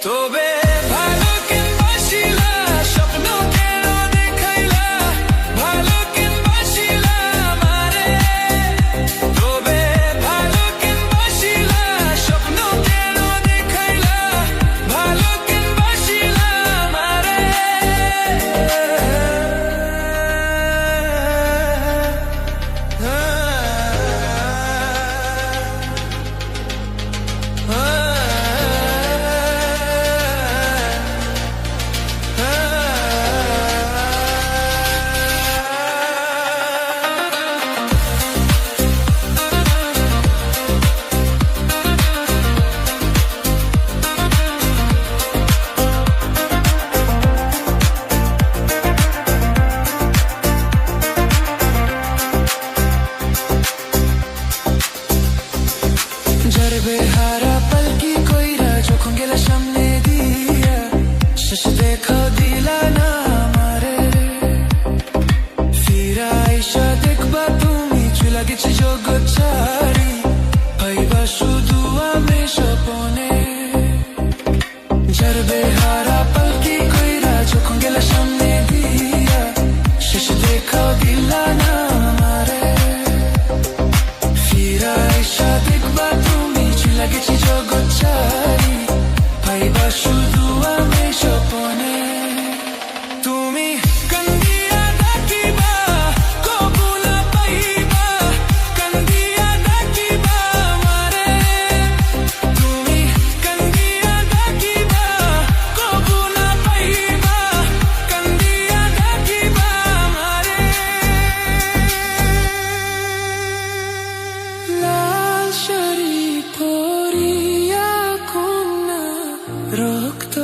তবে ভালো কেনবাসিলা স্বপ্ন কেন দেখাইলা ভালো কেনবাসিলা আমারে তবে ভালো কেনবাসিলা স্বপ্ন কেন দেখাইলা ভালো কেনবাসিলা আমারে বেহারা পালকি কইরা যখন গেলা সামনে দিয়া শেষ দেখা দিলা না আমারে ফিরা আইসা দেখবা তুমি চুলা গেছে জগৎ ছাড়ি পাইবা শুধু আমি স্বপনে যার বেহারা পালকি কইরা যখন গেলা সামনে দিয়া শেষ দেখা দিলা না আমারে ফিরা আইসা দেখবা লাগেছি জগৎ ছাড়ি পাইবা শুধু আমি স্বপনে তুমি কান্দিয়া ডাকিবা কবু না পাইবা কান্দিয়া ডাকিবা আমারে তুমি কান্দিয়া ডাকিবা কবু না পাইবা কান্দিয়া ডাকিবা আমারে লাল শাড়ি রক্ত